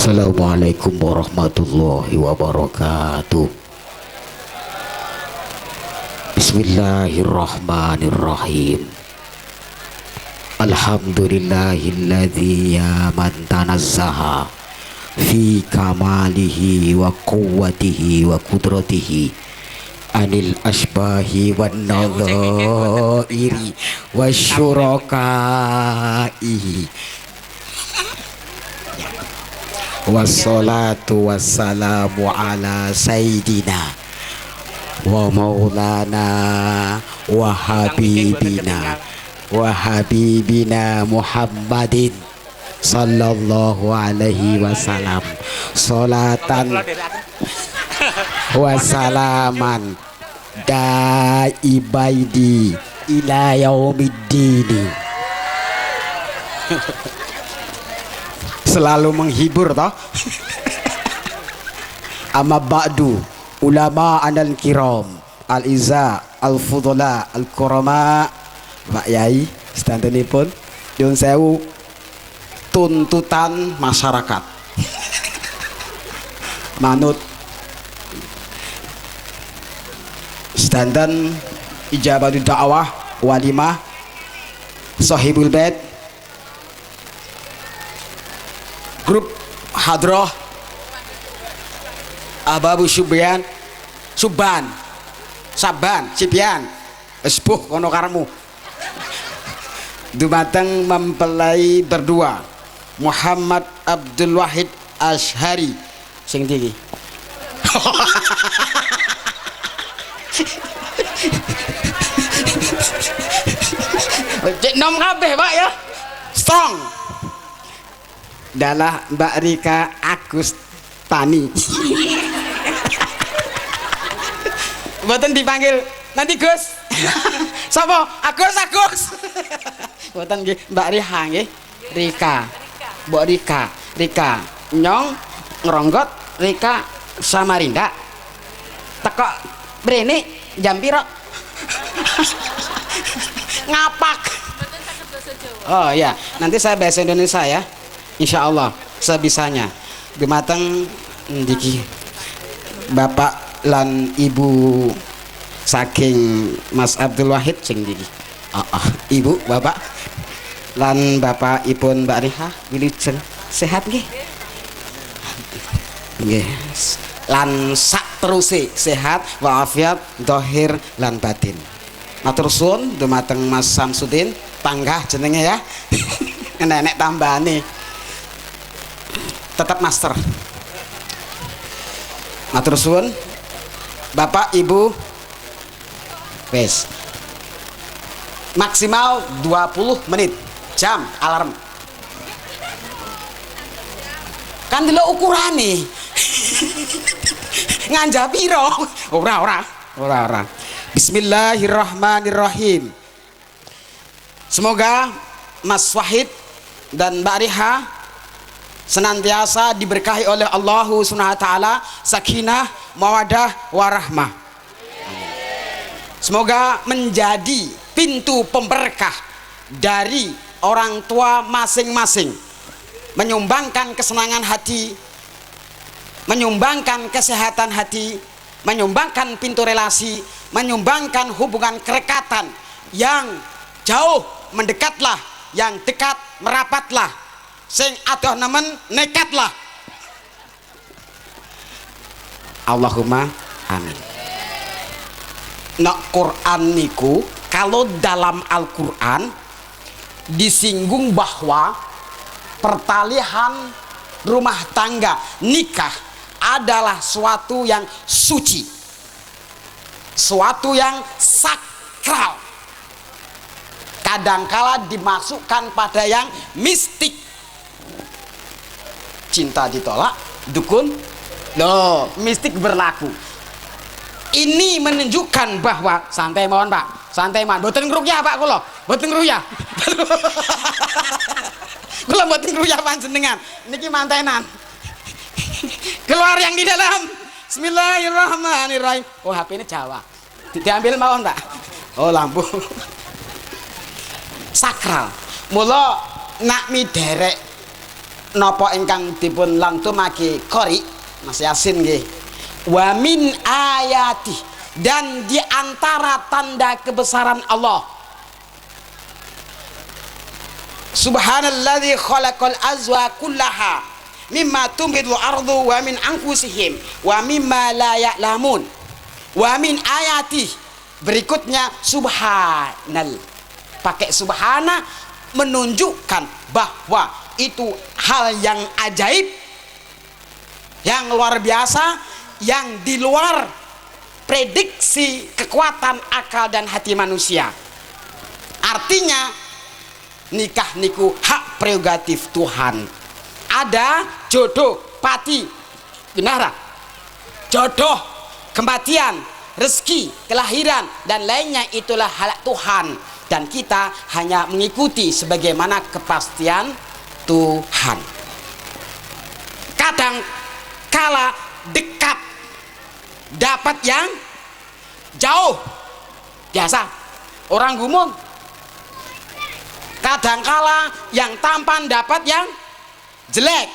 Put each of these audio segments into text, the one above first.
Assalamualaikum warahmatullahi wabarakatuh. Bismillahirrahmanirrahim. Alhamdulillahilladzi ya man tanazzaha fi kamalihi wa quwwatihi wa qudratihi anil asbahi wan nadhairi wasyurakaihi. Wassalatu wassalamu ala sayyidina wa maulana wa habibina Muhammadin sallallahu alaihi wasallam, salatan wassalaman daibaidi ila yaumiddin. Selalu menghibur toh. Amma ba'du, ulama anal kiram al iza al fudula al kurama, Pak Yai sedantenipun nyuwun sewu, tuntutan masyarakat manut sedanten ijabatu dakwah walimah sahibul bait grup hadroh ababu subyan suban saban sibian esbuh kono karmu dumateng mempelai berdua Muhammad Abdul Wahid Ashari sing tinggi nom kabeh Pak ya strong adalah Mbak Rika Agus Tani. Mboten dipanggil nanti Gus. Sapa? Agus. Mboten nggih, Mbak Riha nggih. Rika. Mbok Rika. Nyong ngronggot Rika Samarinda. Teko mrene jam pira? Ngapak. Oh ya, nanti saya bahasa Indonesia ya. Insya Allah sebisanya dumateng ndiki Bapak lan Ibu saking Mas Abdul Wahid sing ndiki. Ibu, Bapak lan Bapak Ipun Mbak Riha wilujeng sehat nggih. Nggih. Lan sak teruse sehat walafiat zahir lan batin. Matur suwun dumateng Mas Samsudin panggah jenenge ya. Nenek tambahane tetap master. Matur suwun Bapak Ibu, wes maksimal 20 menit jam alarm kan dulu ukurane nganja piro ora Bismillahirrahmanirrahim. Semoga Mas Wahid dan Mbak Riha senantiasa diberkahi oleh Allah Subhanahu wa taala sakinah, mawadah, warahmah. Semoga menjadi pintu pemberkah dari orang tua masing-masing, menyumbangkan kesenangan hati, menyumbangkan kesehatan hati, menyumbangkan pintu relasi, menyumbangkan hubungan kerekatan yang jauh mendekatlah, yang dekat merapatlah, sing adoh nemen nekatlah. Allahumma amin. Nak Quran niku kalau dalam Al-Quran disinggung bahwa pertalian rumah tangga nikah adalah suatu yang suci, suatu yang sakral, kadangkala dimasukkan pada yang mistik. Cinta ditolak, dukun loh, mistik berlaku. Ini menunjukkan bahwa santai mawon Pak, santai mawon, mboten ngruyah Pak kula, mboten ngruyah. Kula mboten ngruyah panjenengan, niki mantenan. Keluar yang di dalam. Bismillahirrahmanirrahim. Oh, HP ini Jawa. Diambil mawon Pak. Oh, lampu. Sakral. Mula nak mi derek napa ingkang dipun lantumake qori Mas Yasin nggih. Wa min ayati, dan di antara tanda kebesaran Allah. Subhanalladzi khalaqal azwa kullaha mimma tumbidul ardu wa min anfusihim wa mimma la ya'lamun. Wa min ayati, berikutnya subhanal, pakai subhana menunjukkan bahwa itu hal yang ajaib, yang luar biasa, yang di luar prediksi kekuatan akal dan hati manusia. Artinya nikah niku hak prerogatif Tuhan. Ada jodoh, pati, benar, jodoh, kematian, rezeki, kelahiran, dan lainnya itulah hak Tuhan, dan kita hanya mengikuti sebagaimana kepastian Tuhan. Kadang kala dekat dapat yang jauh, biasa orang gumul. Kadang kala yang tampan dapat yang jelek.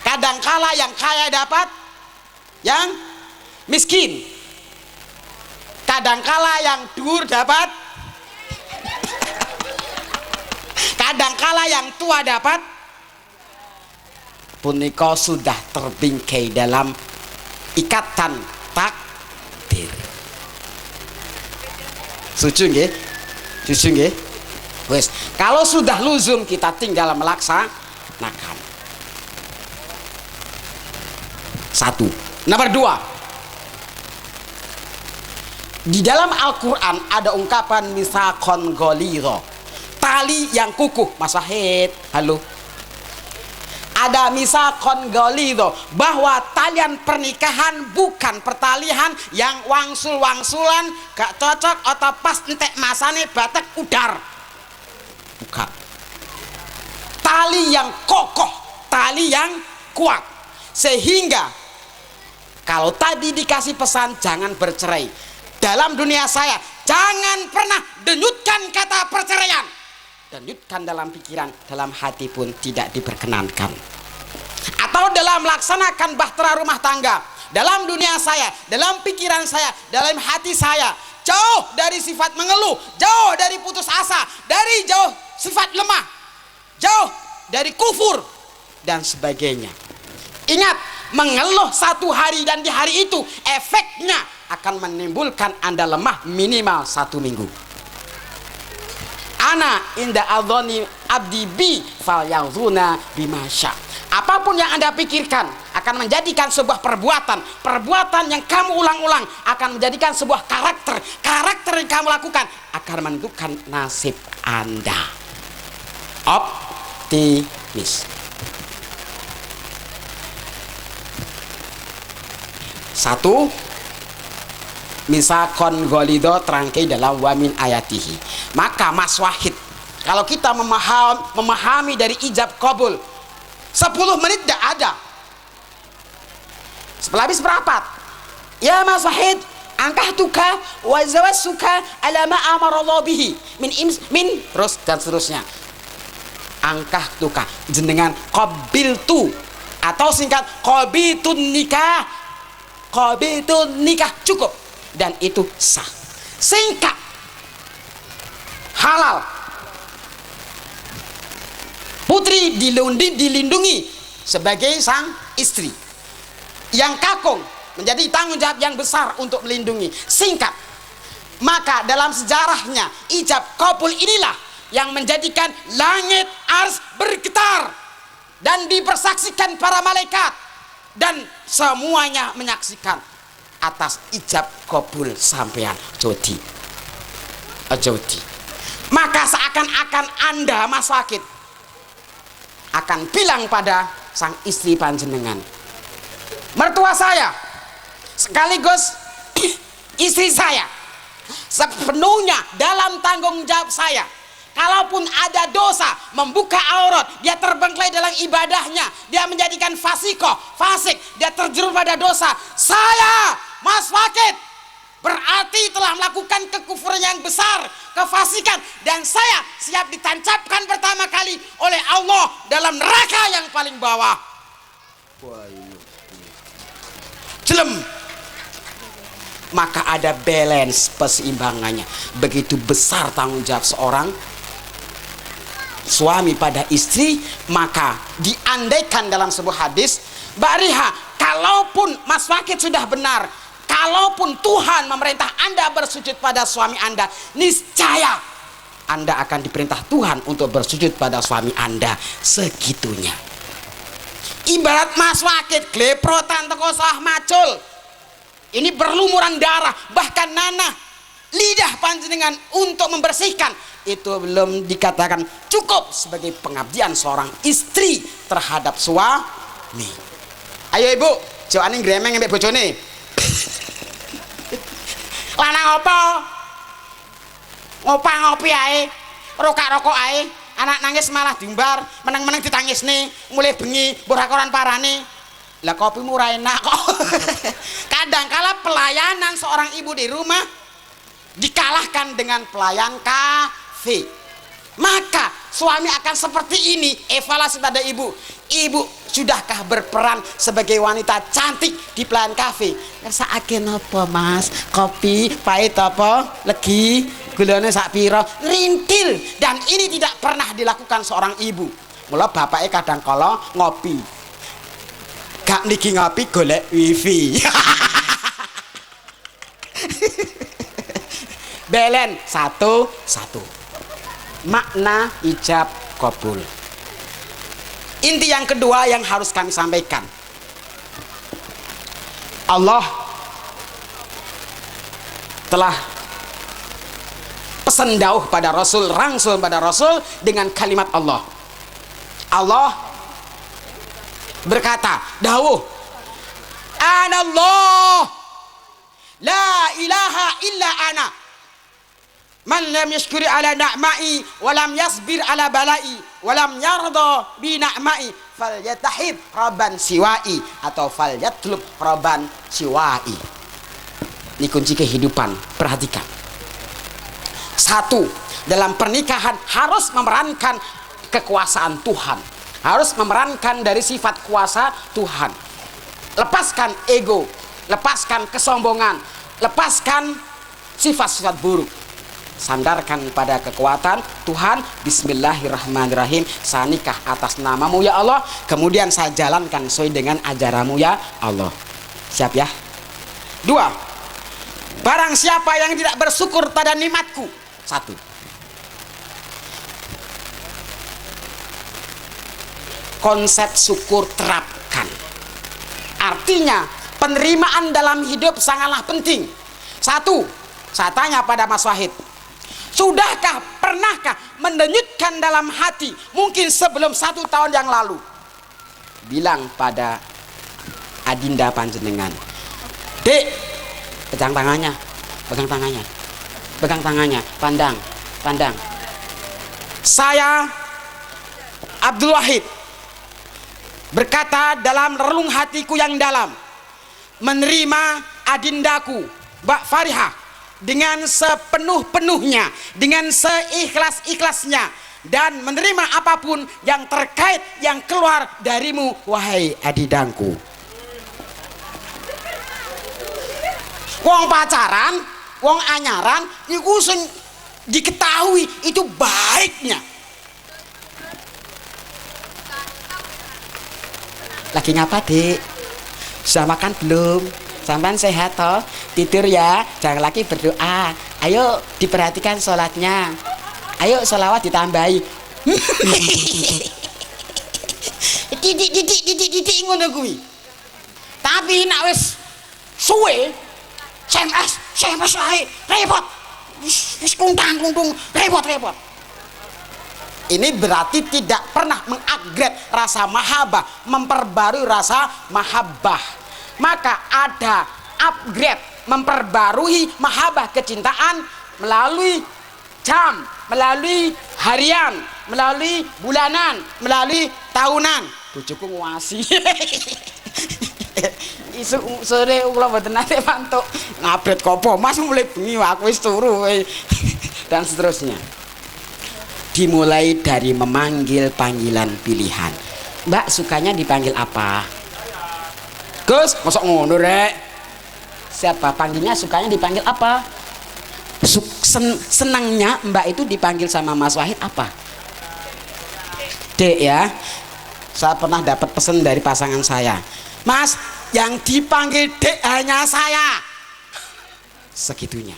Kadang kala yang kaya dapat yang miskin. Kadang kala yang dur dapat, kadang kala yang tua dapat. Punika sudah terbingkai dalam ikatan takdir. Setuju nggih? Setuju nggih? Wes, kalau sudah luzum kita tinggal melaksanakan. Satu. Nomor dua, di dalam Al-Quran ada ungkapan misakon goliro, tali yang kukuh. Mas Wahid, halo. Ada misakon goliro, bahwa talian pernikahan bukan pertalian yang wangsul-wangsulan, gak cocok atau pas entek masane batek udar. Bukan. Tali yang kokoh, tali yang kuat, sehingga kalau tadi dikasih pesan jangan bercerai, dalam dunia saya jangan pernah denyutkan kata perceraian. Denyutkan dalam pikiran, dalam hati pun tidak diperkenankan. Atau dalam melaksanakan bahtera rumah tangga, dalam dunia saya, dalam pikiran saya, dalam hati saya, jauh dari sifat mengeluh, jauh dari putus asa, dari jauh sifat lemah, jauh dari kufur dan sebagainya. Ingat, mengeluh satu hari dan di hari itu efeknya akan menimbulkan Anda lemah minimal 1 minggu. Ana inda adzoni abdi bi falyazuna bimasya. Apapun yang Anda pikirkan akan menjadikan sebuah perbuatan yang kamu ulang-ulang akan menjadikan sebuah karakter yang kamu lakukan akan menentukan nasib Anda. Optimis. Satu, misakon golido terangkai dalam wamin ayatihi. Maka Mas Wahid, kalau kita memahami dari ijab kabul 10 menit tidak ada. Setelah habis berapat, ya Mas Wahid, angkah tuka wa zawaj suka ala ma amarallahu bihi min terus dan seterusnya. Angkah tuka jenengan qabiltu atau singkat qabitun nikah. Qabitun nikah cukup dan itu sah. Singkat, halal. Putri dilindungi sebagai sang istri. Yang kakung menjadi tanggung jawab yang besar untuk melindungi. Singkat, maka dalam sejarahnya ijab kabul inilah yang menjadikan langit ars bergetar dan dipersaksikan para malaikat dan semuanya menyaksikan atas ijab kabul sampean jodi. Maka seakan-akan Anda Mas Wakid akan bilang pada sang istri panjenengan, mertua saya sekaligus istri saya, sepenuhnya dalam tanggung jawab saya. Kalaupun ada dosa membuka aurat, dia terbengkelai dalam ibadahnya, dia menjadikan fasik, dia terjerumus pada dosa, saya Mas Wakid berarti telah melakukan kekufuran yang besar, kefasikan, dan saya siap ditancapkan pertama kali oleh Allah dalam neraka yang paling bawah. Jelem. Maka ada balance, keseimbangannya. Begitu besar tanggung jawab seorang suami pada istri, maka diandaikan dalam sebuah hadis, Mbak Riha, kalaupun Mas Wakid sudah benar, kalaupun Tuhan memerintah Anda bersujud pada suami Anda, niscaya Anda akan diperintah Tuhan untuk bersujud pada suami Anda segitunya. Ibarat Mas Wakid gleprotan teko sawah macul, ini berlumuran darah, bahkan nanah lidah panjenengan untuk membersihkan, itu belum dikatakan cukup sebagai pengabdian seorang istri terhadap suami. Ayo ibu, jawani gremeng mbek bojone. Lanang apa? Ngopi ae, rokok ae, anak nangis malah diumbar, meneng-meneng ditangisne, mulai bengi mbok koran parane. Lah kopi murah enak kok. Kadangkala pelayanan seorang ibu di rumah dikalahkan dengan pelayan kafe. Maka suami akan seperti ini. Evaluasi pada ibu. Ibu sudahkah berperan sebagai wanita cantik di pelayan kafe? Ngersakake napa Mas? Kopi pahit apa? Legi, gulane sak pira? Rintil. Dan ini tidak pernah dilakukan seorang ibu. Mula bapaknya kadangkala ngopi. Gak niki ngopi golek wifi. Belen satu. Makna ijab kabul. Inti yang kedua yang harus kami sampaikan, Allah telah pesan dauh pada Rasul, rangsul pada Rasul dengan kalimat Allah. Allah berkata, dawuh, anallah la ilaha illa ana man lam yashkuri ala na'mai wa lam yasbir ala balai wa lam yarda bi na'mai falyatahib rabban siwai atau falyatlub rabban siwai. Ini kunci kehidupan. Perhatikan. Satu, dalam pernikahan harus memerankan kekuasaan Tuhan, harus memerankan dari sifat kuasa Tuhan. Lepaskan ego, lepaskan kesombongan, lepaskan sifat-sifat buruk. Sandarkan pada kekuatan Tuhan. Bismillahirrahmanirrahim. Saya nikah atas namamu ya Allah, kemudian saya jalankan sesuai dengan ajaranmu ya Allah. Siap ya? Dua, barang siapa yang tidak bersyukur pada nikmatku. Satu, konsep syukur terapkan. Artinya penerimaan dalam hidup sangatlah penting. Satu, saya tanya pada Mas Wahid, sudahkah, pernahkah mendenyutkan dalam hati, mungkin sebelum 1 tahun yang lalu, bilang pada adinda panjenengan, Dek, pegang tangannya, pegang tangannya, pegang tangannya, pandang, pandang. Saya Abdul Wahid berkata dalam relung hatiku yang dalam, menerima adindaku Mbak Farihah dengan sepenuh-penuhnya, dengan seikhlas-ikhlasnya, dan menerima apapun yang terkait yang keluar darimu wahai adidangku. Wong pacaran, wong anyaran niku sing diketahui itu baiknya. Lagi ngapa, Dik? Sudah makan belum? Sampai sehat toh? Tidur ya, jangan lagi berdoa. Ayo diperhatikan sholatnya. Ayo sholawat ditambahi. Didik ngono kuwi. Tapi nek wis suwe SMS wae repot. Wis kungtang-kungtung repot-repot. Ini berarti tidak pernah mengupgrade rasa mahabbah, memperbarui rasa mahabbah. Maka ada upgrade, memperbarui mahabbah kecintaan melalui jam, melalui harian, melalui bulanan, melalui tahunan. Bojoku nguasi. Isu sore kula mboten nate mantuk. Ngabret kopo Mas mulai bengi aku wis turu dan seterusnya. Dimulai dari memanggil panggilan pilihan. Mbak sukanya dipanggil apa? Gus, mosok ngono rek. Siapa panggilnya sukanya dipanggil apa? Senangnya Mbak itu dipanggil sama Mas Wahid apa? Dek ya. Saya pernah dapat pesan dari pasangan saya. Mas, yang dipanggil Dek hanya saya. Segitunya.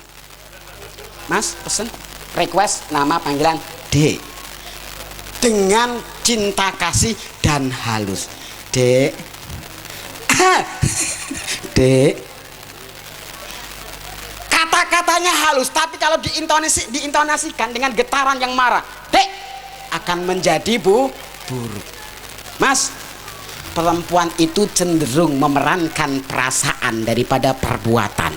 Mas, pesen request nama panggilan Dek. Dengan cinta kasih dan halus. Dek. Dek. Kata-katanya halus, tapi kalau diintonasikan dengan getaran yang marah, Dek, akan menjadi buruk. Mas, perempuan itu cenderung memerankan perasaan daripada perbuatan.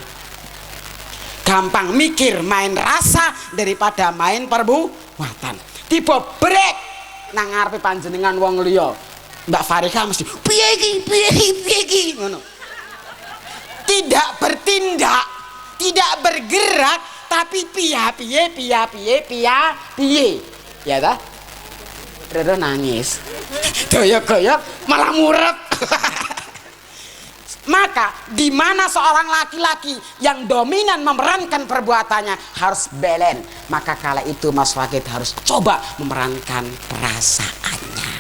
Gampang mikir main rasa daripada main perbuatan. Tiba break nang ngarepe panjenengan wong liya. Mbak Farika mesti piye iki ngono. Tidak bertindak, tidak bergerak, tapi piye. Ya dah. Rero nangis. Doyok-doyok malah murep. Maka di mana seorang laki-laki yang dominan memerankan perbuatannya harus balance, maka kala itu Mas Wahid harus coba memerankan perasaannya.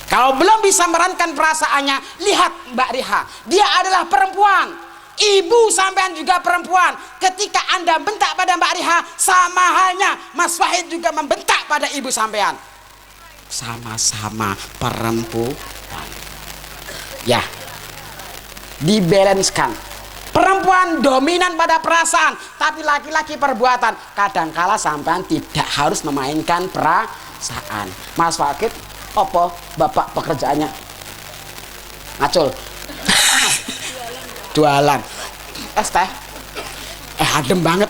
Kalau belum bisa memerankan perasaannya, lihat Mbak Riha, dia adalah perempuan. Ibu sampean juga perempuan. Ketika Anda bentak pada Mbak Riha, sama halnya Mas Wahid juga membentak pada ibu sampean. Sama-sama perempuan. Ya, dibalanskan. Perempuan dominan pada perasaan, tapi laki-laki perbuatan. Kadangkala sampean tidak harus memainkan perasaan. Mas Wahid, apa bapak pekerjaannya? Ngacul. Jualan es teh. Adem banget.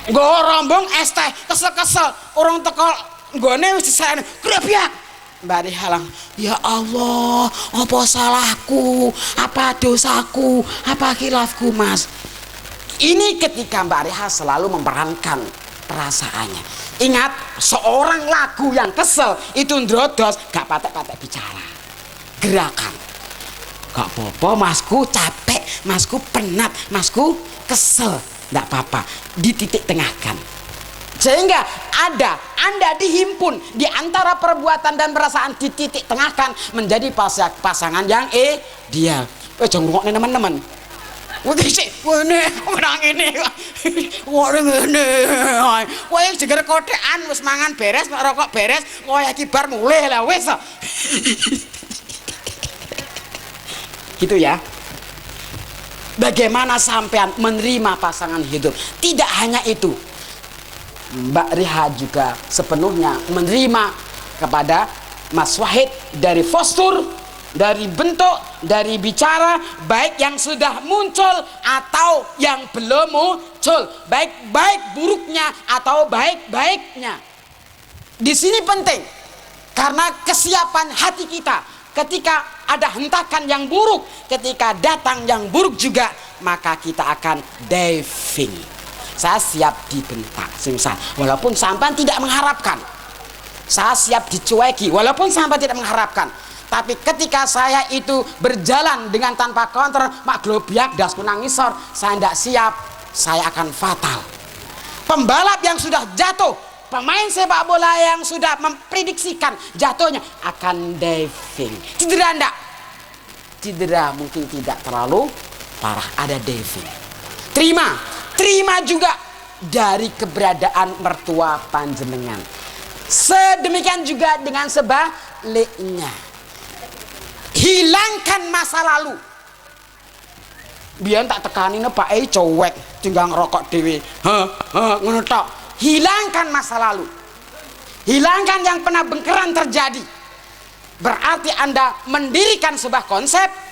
Nggo rombong es teh, kesel-kesel. Orang teko nggone wis disayane. Grabyak. Mbak Rihalang, ya Allah, apa salahku? Apa dosaku? Apa khilafku, Mas? Ini ketika Mbak Riha selalu memerankan perasaannya. Ingat, seorang lagu yang kesel itu ndrodos gak patek-patek bicara. Gerakan. Gak apa-apa, Masku capek, Masku penat, Masku kesel. Gak apa-apa, dititik tengahkan. Sehingga Anda dihimpun di antara perbuatan dan perasaan, dititik tengahkan menjadi pasangan yang dia. Jangan ngomongin teman-teman. Wene orang ini. Orang ini. Wah, jeger kotekan wis mangan beres, rokok beres, kowe iki bar mulih lah wis. Gitu ya. Bagaimana sampean menerima pasangan hidup? Tidak hanya itu. Mbak Riha juga sepenuhnya menerima kepada Mas Wahid dari postur, dari bentuk, dari bicara, baik yang sudah muncul atau yang belum muncul, baik buruknya atau baik-baiknya. Di sini penting karena kesiapan hati kita ketika ada hentakan yang buruk, ketika datang yang buruk juga, maka kita akan diving. Saya siap dibentak, semisal, walaupun sampai tidak mengharapkan. Saya siap dicueki, walaupun sampai tidak mengharapkan. Tapi ketika saya itu berjalan dengan tanpa counter, mak globiak dasku nangisor, saya tidak siap, saya akan fatal. Pembalap yang sudah jatuh, pemain sepak bola yang sudah memprediksikan jatuhnya akan diving. Cedera enggak? Cedera mungkin tidak terlalu parah, ada diving. Terima juga dari keberadaan mertua panjenengan. Sedemikian juga dengan sebaliknya. Hilangkan masa lalu. Biar tak tekani Pak cowek tinggal ngerokok dewe. Ngono tok. Hilangkan masa lalu. Hilangkan yang pernah bengkeran terjadi. Berarti Anda mendirikan sebuah konsep.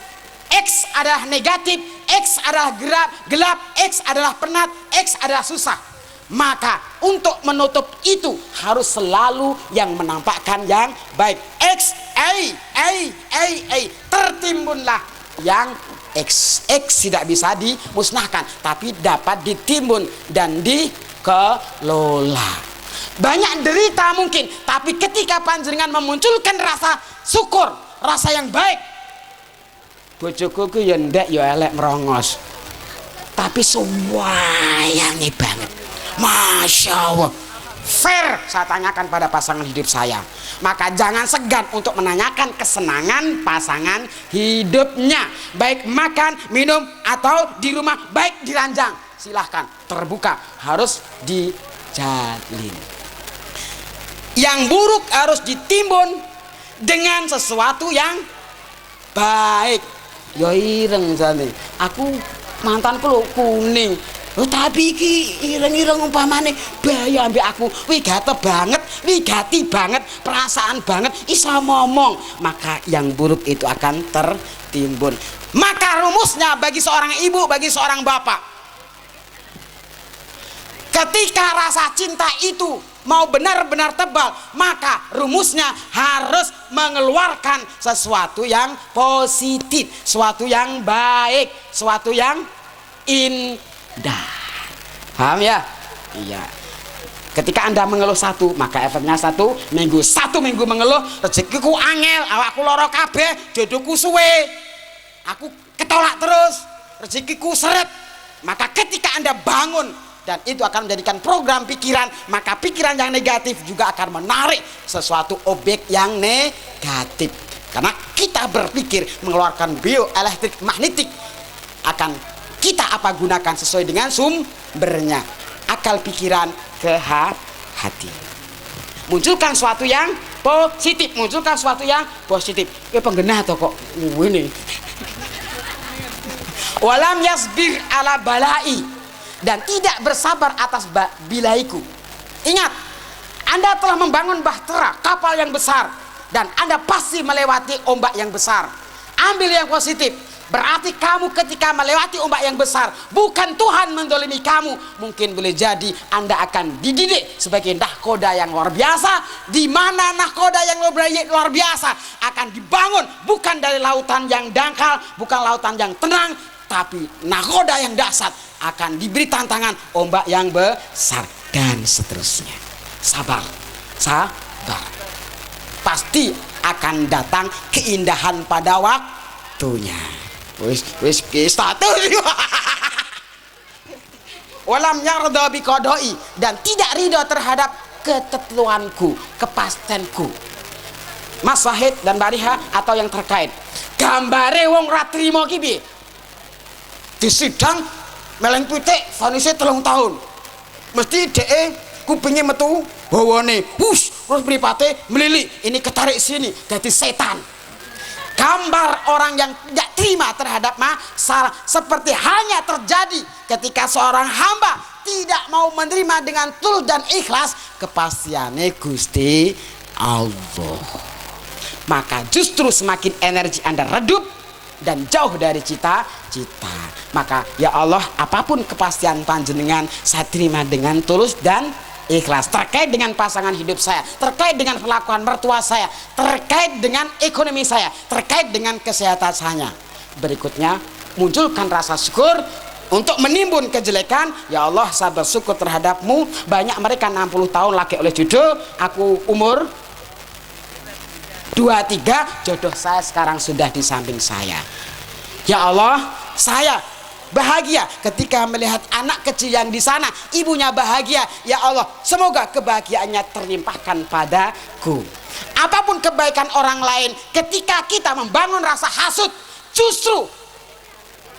X adalah negatif, X adalah gelap, X adalah penat, X adalah susah. Maka untuk menutup itu harus selalu yang menampakkan yang baik. X tertimbunlah yang X tidak bisa dimusnahkan tapi dapat ditimbun dan dikelola. Banyak derita mungkin, tapi ketika panjenengan memunculkan rasa syukur, rasa yang baik, bojoku ku ya ndek ya elek merongos, tapi sewayangi banget, masya Allah. Fair saya tanyakan pada pasangan hidup saya, maka jangan segan untuk menanyakan kesenangan pasangan hidupnya, baik makan, minum, atau di rumah, baik di ranjang, silahkan terbuka, harus dijalin. Yang buruk harus ditimbun dengan sesuatu yang baik. Yo ireng jane, aku mantanku lho kuning. Oh, tapi iki ireng-ireng umpamane bahaya ambek aku, wigate banget, wigati banget, perasaan banget, iso ngomong, maka yang buruk itu akan tertimbun. Maka rumusnya bagi seorang ibu, bagi seorang bapak, ketika rasa cinta itu mau benar-benar tebal, maka rumusnya harus mengeluarkan sesuatu yang positif, sesuatu yang baik, sesuatu yang indah. Paham ya? Iya. Ketika Anda mengeluh satu, maka efeknya satu minggu mengeluh, rezekiku angel, awakku loro kabeh, jodohku suwe, aku ketolak terus, rezekiku seret. Maka ketika Anda bangun, dan itu akan menjadikan program pikiran, maka pikiran yang negatif juga akan menarik sesuatu objek yang negatif. Karena kita berpikir mengeluarkan bioelektrik magnetik, akan kita apa gunakan sesuai dengan sumbernya, akal pikiran ke hati. Munculkan sesuatu yang positif, munculkan sesuatu yang positif. Penggenah toh kok ini. Walam yasbir ala balai, dan tidak bersabar atas bilaiku. Ingat, Anda telah membangun bahtera, kapal yang besar, dan Anda pasti melewati ombak yang besar. Ambil yang positif. Berarti kamu ketika melewati ombak yang besar, bukan Tuhan mendolimi kamu. Mungkin boleh jadi Anda akan dididik sebagai nahkoda yang luar biasa, di mana nahkoda yang luar biasa akan dibangun bukan dari lautan yang dangkal, bukan lautan yang tenang, tapi nahkoda yang dahsyat, akan diberi tantangan ombak yang besar dan seterusnya. Sabar, sabar. Pasti akan datang keindahan pada waktunya. Wis status. Walam yarda biqadai, dan tidak ridho terhadap ketentuanku, kepastenku. Mas Wahid dan Bariha atau yang terkait, gambare wong ra trimo ki piye? Disidang meleng pitik vanise 3 tahun. Mesti dheke kupinge metu hawane. Terus mripate melilik, ini ketarik sini jadi setan. Gambar orang yang tidak terima terhadap masalah, seperti halnya terjadi ketika seorang hamba tidak mau menerima dengan tulus dan ikhlas kepastiannya Gusti Allah. Maka justru semakin energi Anda redup dan jauh dari cita-cita. Maka ya Allah, apapun kepastian panjenengan saya terima dengan tulus dan ikhlas, terkait dengan pasangan hidup saya, terkait dengan perlakuan mertua saya, terkait dengan ekonomi saya, terkait dengan kesehatan saya. Berikutnya, munculkan rasa syukur untuk menimbun kejelekan. Ya Allah, saya bersyukur terhadapmu. Banyak mereka 60 tahun lagi oleh jodoh, aku umur 23, jodoh saya sekarang sudah di samping saya. Ya Allah, saya bahagia ketika melihat anak kecil yang di sana, ibunya bahagia. Ya Allah, semoga kebahagiaannya terlimpahkan padaku. Apapun kebaikan orang lain, ketika kita membangun rasa hasut, justru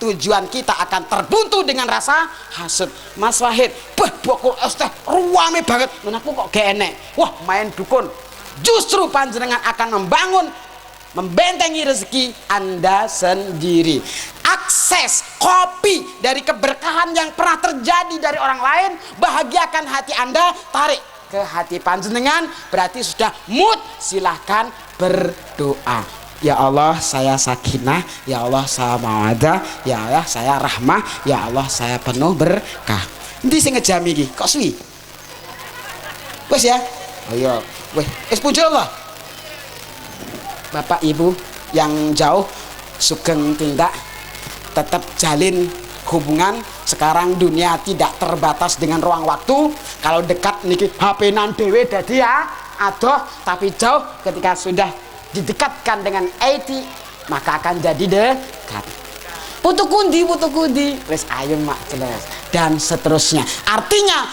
tujuan kita akan terbuntu dengan rasa hasut. Mas Wahid, bokol es teh ruame banget, menaku kok gak enek. Wah, main dukun. Justru panjenengan akan membentengi rezeki Anda sendiri. Akses kopi dari keberkahan yang pernah terjadi dari orang lain, bahagiakan hati Anda, tarik ke hati panjenengan, berarti sudah mood. Silahkan berdoa. Ya Allah, saya sakinah. Ya Allah, saya mawadah. Ya Allah, saya rahmah. Ya Allah, saya penuh berkah. Endi sing ngejami iki? Kok suwi? Wes ya? Ayo, wes punjul lah. Bapak Ibu yang jauh sugeng tindak tetap jalin hubungan. Sekarang dunia tidak terbatas dengan ruang waktu. Kalau dekat niki HP nan dewe dadi ya adoh, tapi jauh ketika sudah didekatkan dengan IT maka akan jadi dekat. Putu kundi wis ayo mak jelas dan seterusnya. Artinya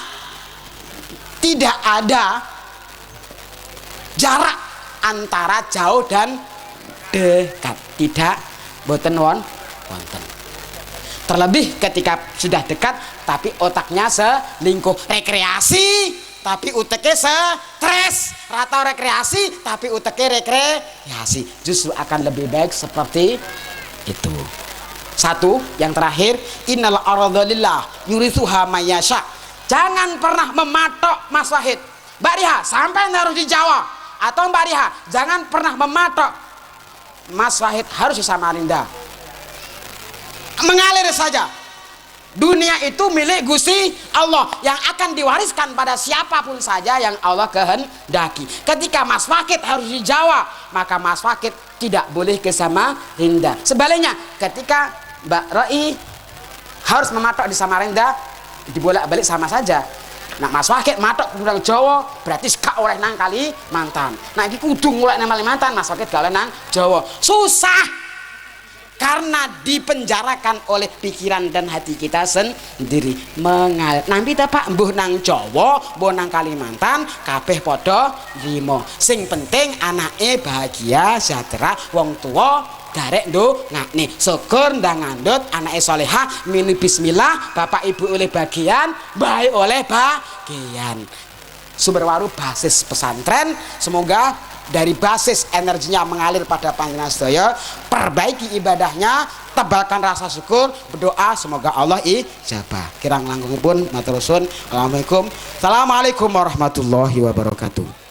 tidak ada jarak antara jauh dan dekat, tidak boten wonten. Terlebih ketika sudah dekat tapi otaknya selingkuh, rekreasi tapi uteknya stres, atau rekreasi tapi uteknya rekreasi, justru akan lebih baik seperti itu. Satu, yang terakhir, innal arda lillah yurithuha mayyasha. Jangan pernah mematok Mas Wahid, Mbak Riha sampai harus di Jawa, atau Mbak Riha jangan pernah mematok Mas Wahid harus di Samarinda. Mengalir saja. Dunia itu milik Gusti Allah yang akan diwariskan pada siapapun saja yang Allah kehendaki. Ketika Mas Wahid harus di Jawa, maka Mas Wahid tidak boleh ke Samarinda. Sebaliknya, ketika Mbak Roi harus mematok di Samarinda, dibolak-balik sama saja. Nah, Mas Wahid matok kurang Jawa, berarti gak oleh nang Kalimantan. Nah, iki kudu mulai nang Kalimantan, Mas Wahid gak oleh nang Jawa. Susah. Karena dipenjarakan oleh pikiran dan hati kita sendiri. Mengalir. Nampi ta Pak, mbuh nang Jawa, mbuh nang Kalimantan, kabeh padha rimo. Sing penting anake bahagia, sejahtera, wong tua garek ndongakne. Syukur ndang ngandut anake salehah, mini bismillah, bapak ibu oleh bagian, baik oleh bagian. Sumber Waru basis pesantren, semoga dari basis energinya mengalir pada panjenengan sedaya, perbaiki ibadahnya, tebalkan rasa syukur, berdoa semoga Allah ijabah. Kirang langkungipun matur suwun. Assalamualaikum warahmatullahi wabarakatuh.